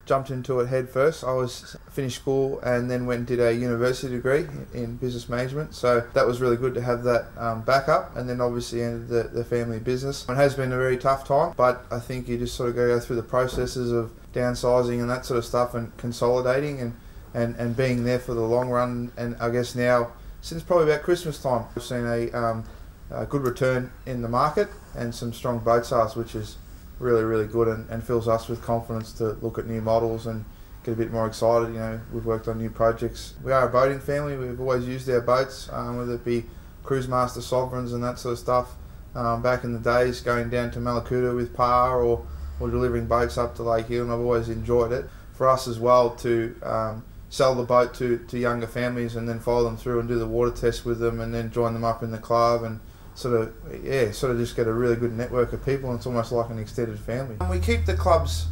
jumped into it head first. I finished school and then went and did a university degree in business management. So that was really good to have that backup, and then obviously ended the family business. It has been a very tough time, but I think you just sort of go through the processes of downsizing and that sort of stuff and consolidating and being there for the long run. And I guess now, since probably about Christmas time, we've seen a good return in the market and some strong boat sales, which is really, really good and fills us with confidence to look at new models and get a bit more excited. You know, we've worked on new projects. We are a boating family. We've always used our boats, whether it be Cruise Master Sovereigns and that sort of stuff. Back in the days, going down to Malakuta with Par or delivering boats up to Lake Hill, and I've always enjoyed it. For us as well to sell the boat to younger families and then follow them through and do the water test with them and then join them up in the club and sort of just get a really good network of people, and it's almost like an extended family. We keep the clubs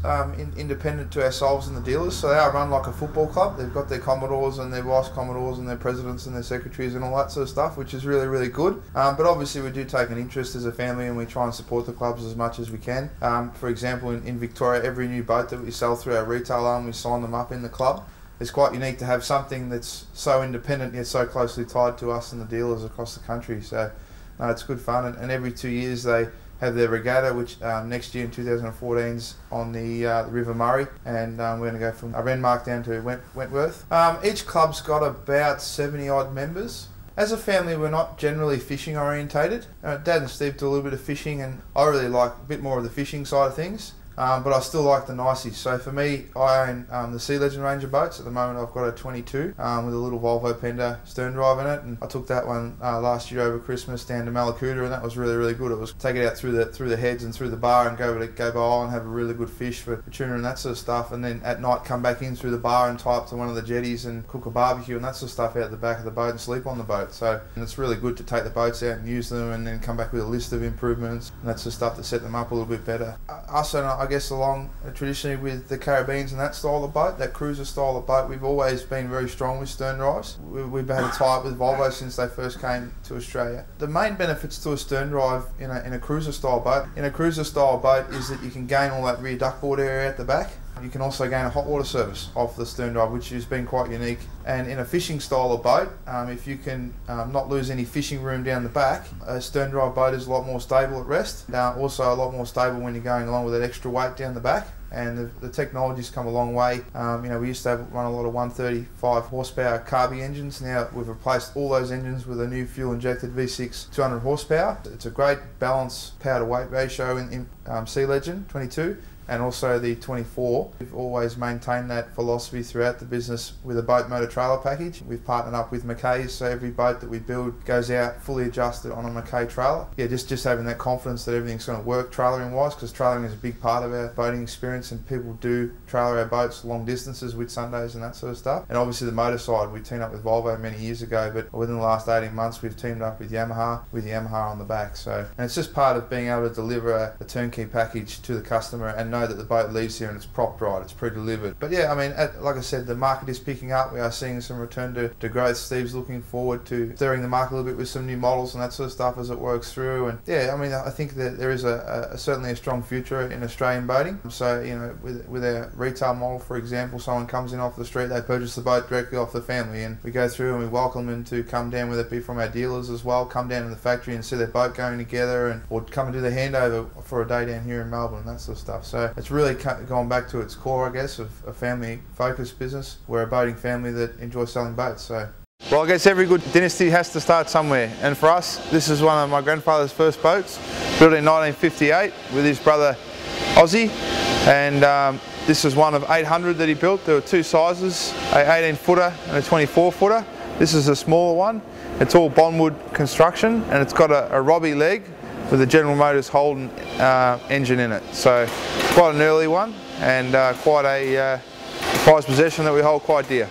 independent to ourselves and the dealers, so they are run like a football club. They've got their commodores and their vice commodores and their presidents and their secretaries and all that sort of stuff, which is really, really good. But obviously we do take an interest as a family and we try and support the clubs as much as we can. For example, in Victoria, every new boat that we sell through our retail arm, we sign them up in the club. It's quite unique to have something that's so independent yet so closely tied to us and the dealers across the country. So no, it's good fun, and every 2 years they have their regatta, which next year in 2014's on the River Murray, and we're going to go from Renmark down to Wentworth. Each club's got about 70 odd members. As a family, we're not generally fishing orientated. Dad and Steve do a little bit of fishing, and I really like a bit more of the fishing side of things. But I still like the niceys. So for me, I own the Sea Legend range of boats. At the moment I've got a 22 with a little Volvo Pender stern drive in it, and I took that one last year over Christmas down to Malakuta, and that was really, really good. It was take it out through the heads and through the bar and go by Isle and have a really good fish for tuna and that sort of stuff, and then at night come back in through the bar and tie up to one of the jetties and cook a barbecue and that sort of stuff out the back of the boat and sleep on the boat. So it's really good to take the boats out and use them and then come back with a list of improvements and that sort of stuff to set them up a little bit better. Us and I guess along traditionally with the Caribbeans and that style of boat, that cruiser style of boat, we've always been very strong with stern drives. We've had a tie-up with Volvo since they first came to Australia. The main benefits to a stern drive in a cruiser style boat, is that you can gain all that rear duckboard area at the back. You can also gain a hot water service off the stern drive, which has been quite unique. And in a fishing style of boat, if you can not lose any fishing room down the back, a stern drive boat is a lot more stable at rest. Also a lot more stable when you're going along with that extra weight down the back. And the technology's come a long way. We used to run a lot of 135 horsepower carby engines. Now we've replaced all those engines with a new fuel injected V6 200 horsepower. It's a great balance power to weight ratio in Sea Legend 22. And also the 24. We've always maintained that philosophy throughout the business with a boat motor trailer package. We've partnered up with Mackay's, so every boat that we build goes out fully adjusted on a Mackay trailer. Yeah, just having that confidence that everything's going to work trailering wise, because trailering is a big part of our boating experience, and people do trailer our boats long distances with Sundays and that sort of stuff. And obviously the motor side, we teamed up with Volvo many years ago, but within the last 18 months we've teamed up with Yamaha on the back. So, and it's just part of being able to deliver a turnkey package to the customer and know that the boat leaves here and it's propped right, it's pre-delivered. But yeah, I mean, like I said, the market is picking up. We are seeing some return to growth. Steve's looking forward to stirring the market a little bit with some new models and that sort of stuff as it works through. And yeah, I mean, I think that there is certainly a strong future in Australian boating. So, you know, with our retail model, for example, someone comes in off the street, they purchase the boat directly off the family, and we go through and we welcome them to come down, whether it be from our dealers as well, come down to the factory and see their boat going together, or come and do the handover for a day down here in Melbourne and that sort of stuff. So it's really gone back to its core, I guess, of a family-focused business. We're a boating family that enjoys selling boats. So, well, I guess every good dynasty has to start somewhere, and for us, this is one of my grandfather's first boats, built in 1958 with his brother Ozzy, and this is one of 800 that he built. There were two sizes, a 18-footer and a 24-footer. This is a smaller one. It's all bondwood construction, and it's got a Robbie leg with a General Motors Holden engine in it. So quite an early one, and quite a prized possession that we hold quite dear.